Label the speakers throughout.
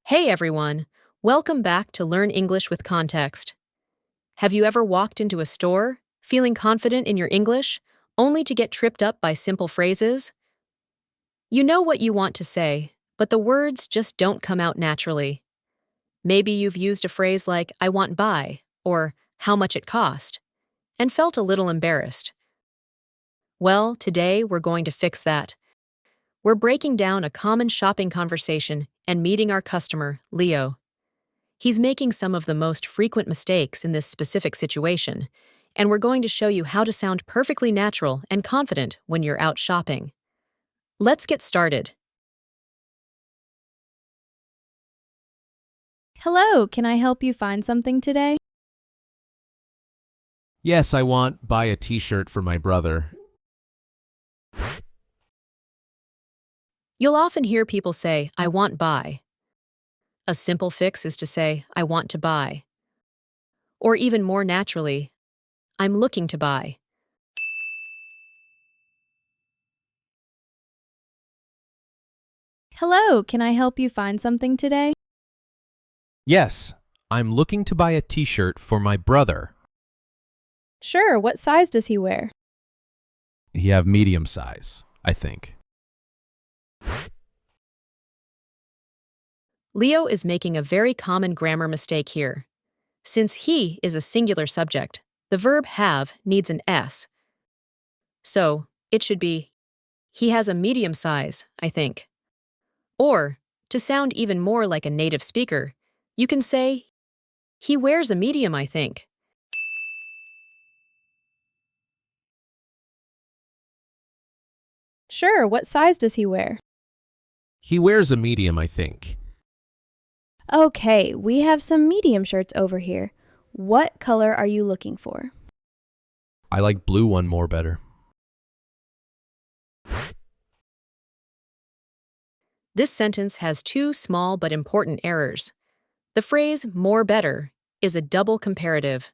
Speaker 1: Hey everyone! Welcome back to Learn English with Context. Have you ever walked into a store, feeling confident in your English, only to get tripped up by simple phrases? You know what you want to say, but the words just don't come out naturally. Maybe you've used a phrase like, I want buy, or how much it cost, and felt a little embarrassed. Well, today we're going to fix that. We're breaking down a common shopping conversation and meeting our customer, Leo. He's making some of the most frequent mistakes in this specific situation, and we're going to show you how to sound perfectly natural and confident when you're out shopping. Let's get started.
Speaker 2: Hello, can I help you find something today?
Speaker 3: Yes, I want buy a t-shirt for my brother.
Speaker 1: You'll often hear people say, I want buy. A simple fix is to say, I want to buy. Or even more naturally, I'm looking to buy.
Speaker 2: Hello, can I help you find something today?
Speaker 3: Yes, I'm looking to buy a t-shirt for my brother.
Speaker 2: Sure, what size does he wear?
Speaker 3: He have medium size, I think.
Speaker 1: Leo is making a very common grammar mistake here. Since he is a singular subject, the verb have needs an S. So, it should be, he has a medium size, I think. Or, to sound even more like a native speaker, you can say, he wears a medium, I think.
Speaker 2: Sure, what size does he wear?
Speaker 3: He wears a medium, I think.
Speaker 2: Okay, we have some medium shirts over here. What color are you looking for?
Speaker 3: I like blue one more better.
Speaker 1: This sentence has two small but important errors. The phrase more better is a double comparative.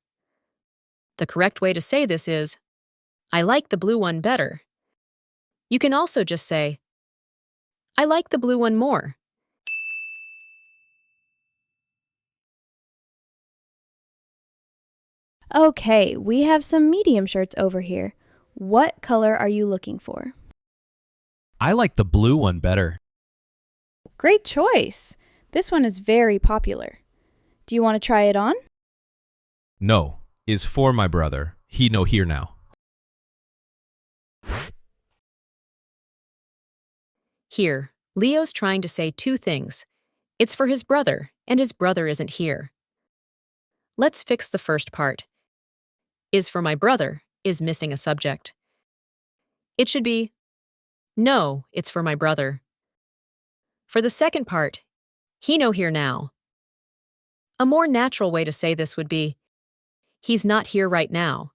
Speaker 1: The correct way to say this is, I like the blue one better. You can also just say, I like the blue one more.
Speaker 2: Okay, we have some medium shirts over here. What color are you looking for?
Speaker 3: I like the blue one better.
Speaker 2: Great choice! This one is very popular. Do you want to try it on?
Speaker 3: No, is for my brother. He no here now.
Speaker 1: Here, Leo's trying to say two things. It's for his brother, and his brother isn't here. Let's fix the first part. Is for my brother is missing a subject. It should be, no, it's for my brother. For the second part, he no here now. A more natural way to say this would be, he's not here right now.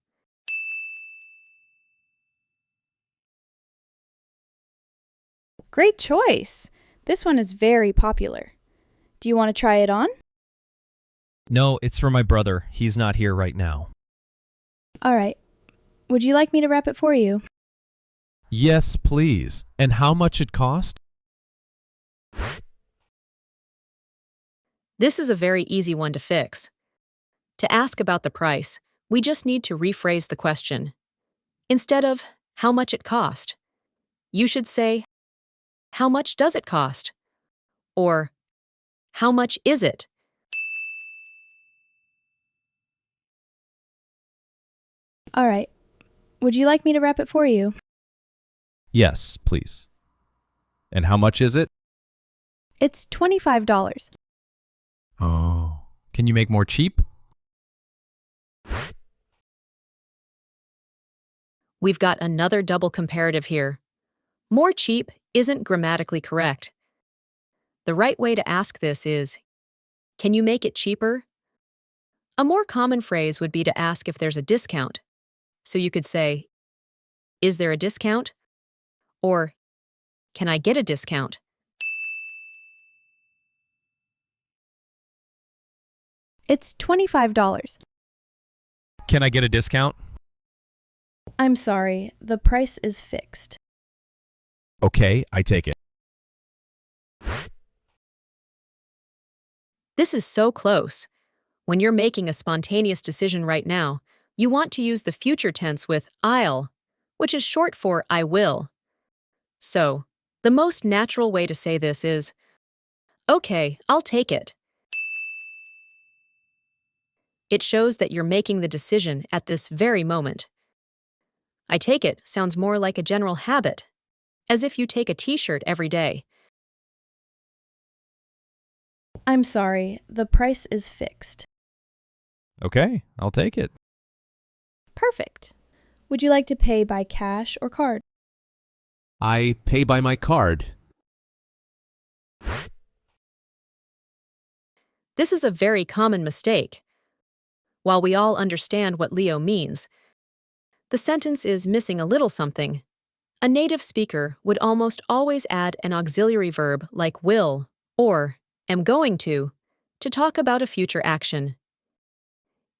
Speaker 2: Great choice! This one is very popular. Do you want to try it on?
Speaker 4: No, it's for my brother. He's not here right now.
Speaker 2: All right. Would you like me to wrap it for you?
Speaker 3: Yes, please. And how much it cost?
Speaker 1: This is a very easy one to fix. To ask about the price, we just need to rephrase the question. Instead of, how much it cost, you should say, how much does it cost? Or, how much is it?
Speaker 2: All right. Would you like me to wrap it for you?
Speaker 3: Yes, please. And how much is it?
Speaker 2: It's $25.
Speaker 4: Oh. Can you make more cheap?
Speaker 1: We've got another double comparative here. More cheap isn't grammatically correct. The right way to ask this is, can you make it cheaper? A more common phrase would be to ask if there's a discount. So you could say, is there a discount? Or, can I get a discount?
Speaker 2: It's $25.
Speaker 4: Can I get a discount?
Speaker 2: I'm sorry, the price is fixed.
Speaker 3: Okay, I take it.
Speaker 1: This is so close. When you're making a spontaneous decision right now, you want to use the future tense with I'll, which is short for I will. So, the most natural way to say this is, okay, I'll take it. It shows that you're making the decision at this very moment. I take it sounds more like a general habit, as if you take a t-shirt every day.
Speaker 2: I'm sorry, the price is fixed.
Speaker 3: Okay, I'll take it.
Speaker 2: Perfect. Would you like to pay by cash or card?
Speaker 5: I pay by my card.
Speaker 1: This is a very common mistake. While we all understand what Leo means, the sentence is missing a little something. A native speaker would almost always add an auxiliary verb like will or am going to talk about a future action.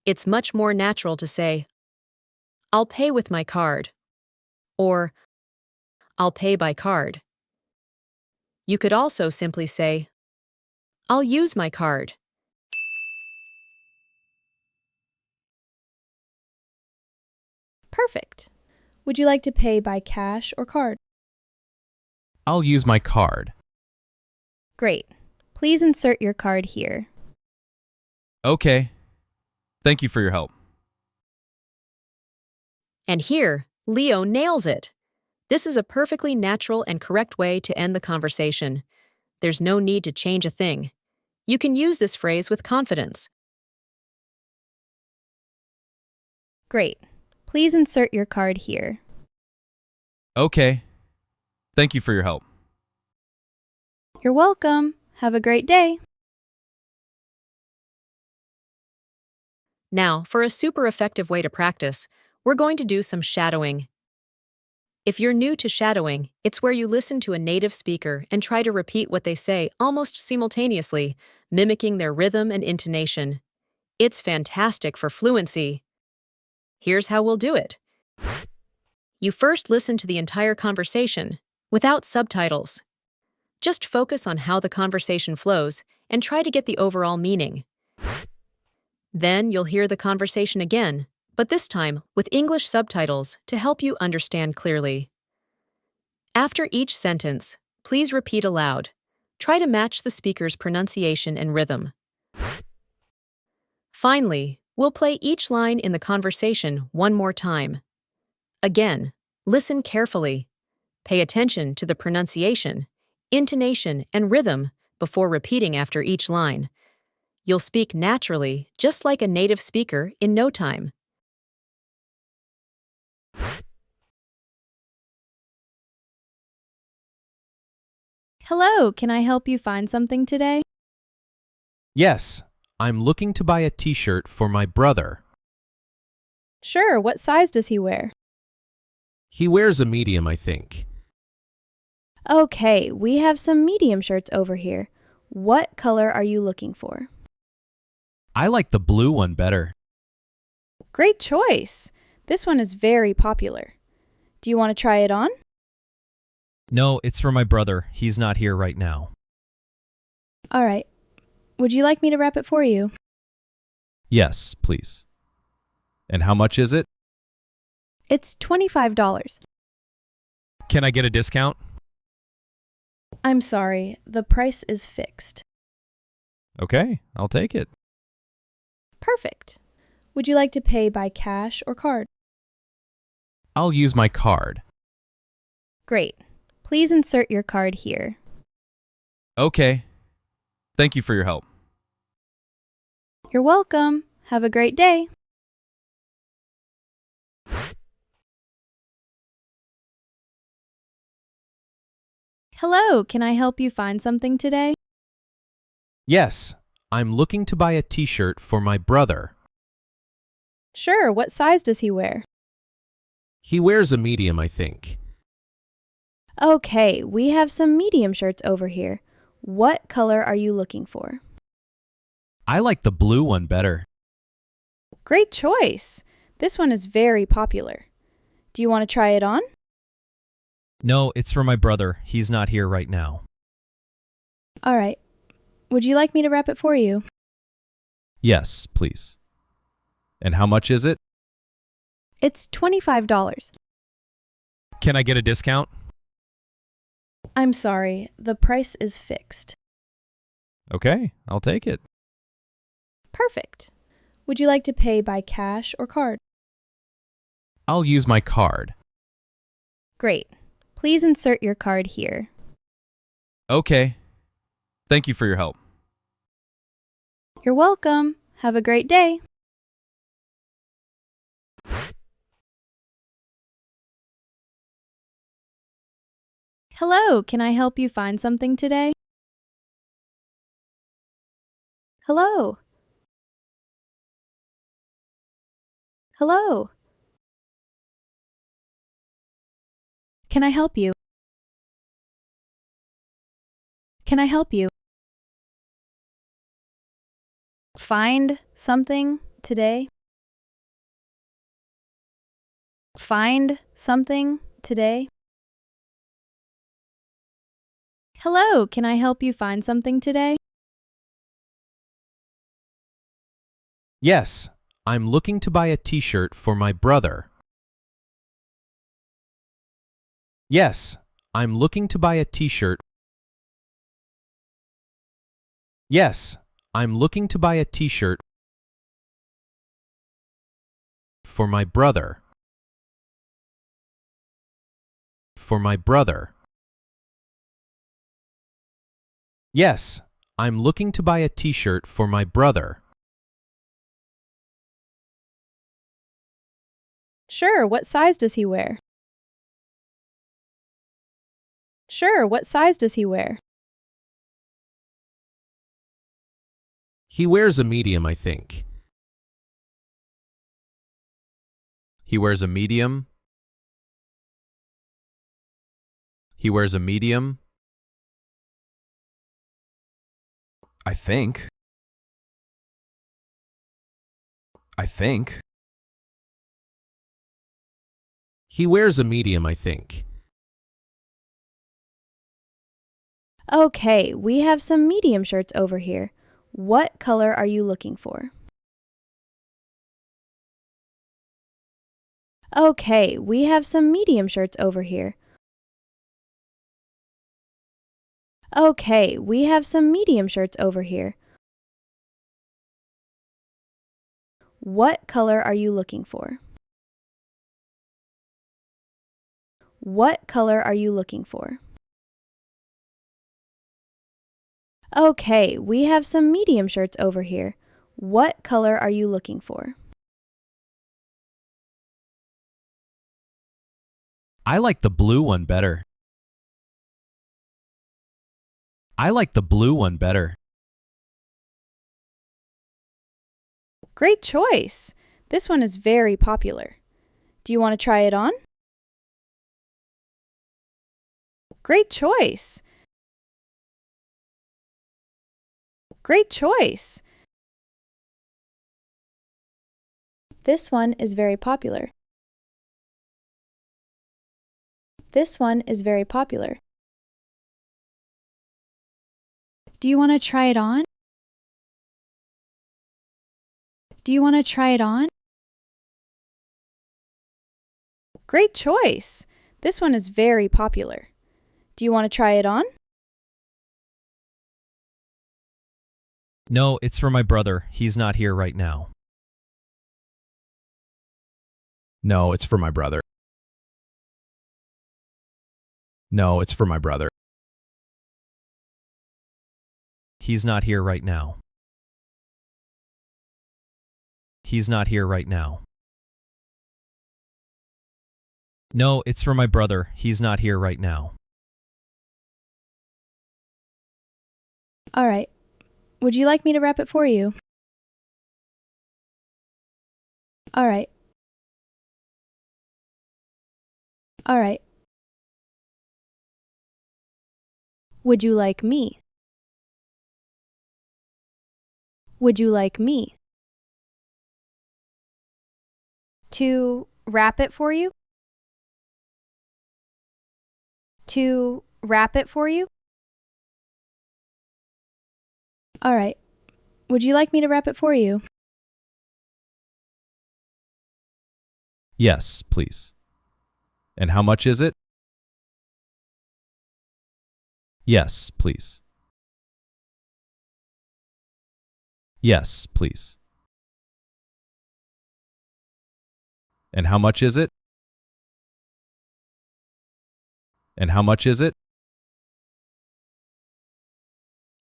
Speaker 1: It's much more natural to say, I'll pay with my card, or I'll pay by card. You could also simply say, I'll use my card.
Speaker 2: Perfect. Would you like to pay by cash or card?
Speaker 3: I'll use my card.
Speaker 2: Great. Please insert your card here.
Speaker 5: Okay. Thank you for your help.
Speaker 1: And here, Leo nails it. This is a perfectly natural and correct way to end the conversation. There's no need to change a thing. You can use this phrase with confidence.
Speaker 2: Great. Please insert your card here.
Speaker 5: Okay. Thank you for your help.
Speaker 2: You're welcome. Have a great day.
Speaker 1: Now, for a super effective way to practice, we're going to do some shadowing. If you're new to shadowing, it's where you listen to a native speaker and try to repeat what they say almost simultaneously, mimicking their rhythm and intonation. It's fantastic for fluency. Here's how we'll do it. You first listen to the entire conversation, without subtitles. Just focus on how the conversation flows and try to get the overall meaning. Then you'll hear the conversation again, but this time with English subtitles to help you understand clearly. After each sentence, please repeat aloud. Try to match the speaker's pronunciation and rhythm. Finally, we'll play each line in the conversation one more time. Again, listen carefully. Pay attention to the pronunciation, intonation, and rhythm before repeating after each line. You'll speak naturally, just like a native speaker, in no time.
Speaker 2: Hello, can I help you find something today?
Speaker 3: Yes, I'm looking to buy a t-shirt for my brother.
Speaker 2: Sure, what size does he wear?
Speaker 5: He wears a medium, I think.
Speaker 2: Okay, we have some medium shirts over here. What color are you looking for?
Speaker 4: I like the blue one better.
Speaker 2: Great choice! This one is very popular. Do you want to try it on?
Speaker 4: No, it's for my brother. He's not here right now.
Speaker 2: All right. Would you like me to wrap it for you?
Speaker 4: Yes, please.
Speaker 5: Yes, please. And how much is it?
Speaker 2: It's $25.
Speaker 4: Can I get a discount?
Speaker 2: I'm sorry, the price is fixed.
Speaker 3: Okay, I'll take it.
Speaker 2: Perfect. Would you like to pay by cash or card?
Speaker 3: I'll use my card.
Speaker 2: Great. Please insert your card here.
Speaker 5: Okay. Thank you for your help.
Speaker 2: You're welcome. Have a great day. Hello, can I help you find something today?
Speaker 3: Yes, I'm looking to buy a t-shirt for my brother.
Speaker 2: Sure, what size does he wear?
Speaker 5: He wears a medium, I think.
Speaker 2: Okay, we have some medium shirts over here. What color are you looking for?
Speaker 4: I like the blue one better.
Speaker 2: Great choice! This one is very popular. Do you want to try it on?
Speaker 4: No, it's for my brother. He's not here right now.
Speaker 2: All right. Would you like me to wrap it for you?
Speaker 5: Yes, please. And how much is it?
Speaker 2: It's $25.
Speaker 4: Can I get a discount?
Speaker 2: I'm sorry, the price is fixed.
Speaker 3: Okay, I'll take it.
Speaker 2: Perfect. Would you like to pay by cash or card?
Speaker 3: I'll use my card.
Speaker 2: Great. Please insert your card here.
Speaker 5: Okay. Thank you for your help.
Speaker 2: You're welcome. Have a great day. Hello, can I help you find something today? Hello. Hello. Can I help you? Can I help you? Find something today? Find something today? Hello, can I help you find something today?
Speaker 3: Yes, I'm looking to buy a t-shirt for my brother. Yes, I'm looking to buy a t-shirt. Yes, I'm looking to buy a t-shirt for my brother. For my brother. Yes, I'm looking to buy a t-shirt for my brother.
Speaker 2: Sure, what size does he wear? Sure, what size does he wear?
Speaker 3: He wears a medium, I think. He wears a medium. He wears a medium.
Speaker 5: I think. I think.
Speaker 3: He wears a medium, I think.
Speaker 2: Okay, we have some medium shirts over here. What color are you looking for? Okay, we have some medium shirts over here. Okay, we have some medium shirts over here. What color are you looking for? What color are you looking for? Okay, we have some medium shirts over here. What color are you looking for?
Speaker 4: I like the blue one better. I like the blue one better.
Speaker 2: Great choice! This one is very popular. Do you want to try it on? Great choice! Great choice! This one is very popular. This one is very popular. Do you want to try it on? Do you want to try it on? Great choice! This one is very popular. Do you want to try it on?
Speaker 4: No, it's for my brother. He's not here right now.
Speaker 5: No, it's for my brother. No, it's for my brother.
Speaker 4: He's not here right now. He's not here right now. No, it's for my brother. He's not here right now.
Speaker 2: All right. Would you like me to wrap it for you? All right. All right. Would you like me? Would you like me to wrap it for you? To wrap it for you? All right. Would you like me to wrap it for you?
Speaker 5: Yes, please. And how much is it? Yes, please. Yes, please. And how much is it? And how much is it?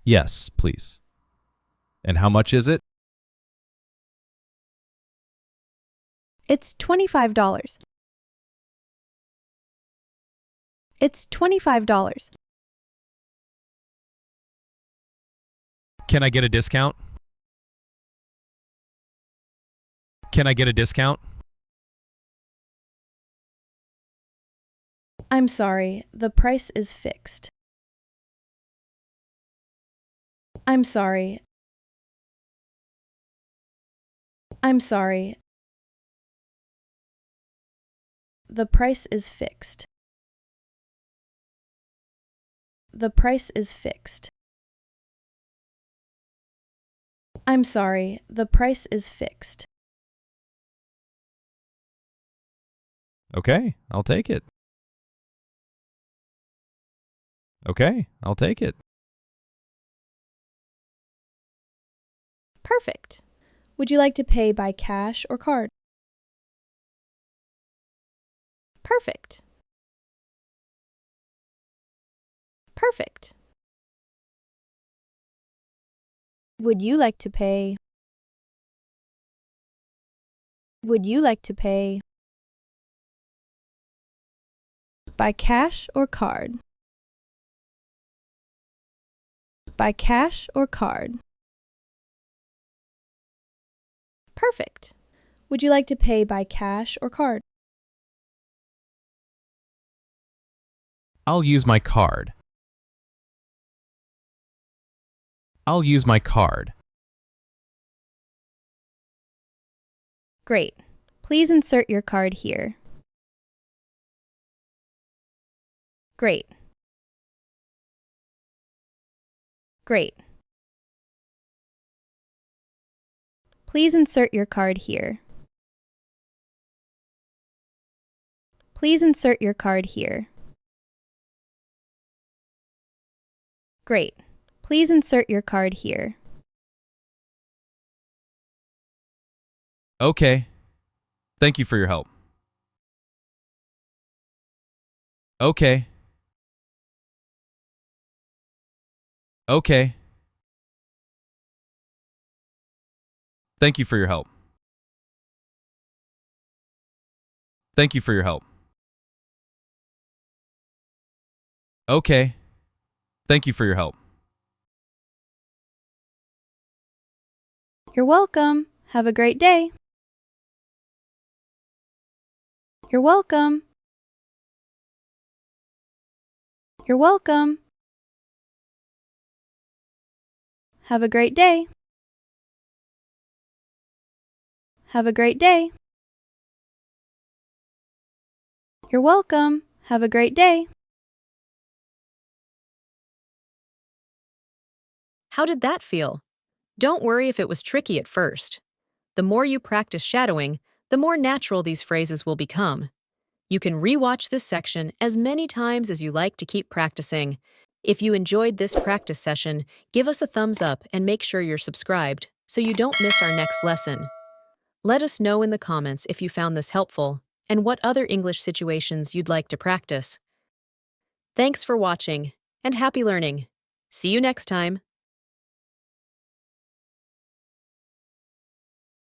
Speaker 5: Yes, please. And how much is it?
Speaker 2: It's $25. It's $25.
Speaker 4: Can I get a discount? Can I get a discount?
Speaker 2: I'm sorry, the price is fixed. I'm sorry. I'm sorry. The price is fixed. The price is fixed. I'm sorry, the price is fixed.
Speaker 3: Okay, I'll take it. Okay, I'll take it.
Speaker 2: Perfect. Would you like to pay by cash or card? Perfect. Perfect. Would you like to pay? Would you like to pay by cash or card? By cash or card? Perfect. Would you like to pay by cash or card?
Speaker 3: I'll use my card. I'll use my card.
Speaker 2: Great. Please insert your card here. Great. Great. Please insert your card here. Please insert your card here. Great. Please insert your card here.
Speaker 5: Okay. Thank you for your help. Okay. Okay. Thank you for your help. Thank you for your help. Okay. Thank you for your help.
Speaker 2: You're welcome. Have a great day. You're welcome. You're welcome. Have a great day. Have a great day. You're welcome. Have a great day.
Speaker 1: How did that feel? Don't worry if it was tricky at first. The more you practice shadowing, the more natural these phrases will become. You can rewatch this section as many times as you like to keep practicing. If you enjoyed this practice session, give us a thumbs up and make sure you're subscribed so you don't miss our next lesson. Let us know in the comments if you found this helpful and what other English situations you'd like to practice. Thanks for watching and happy learning. See you next time.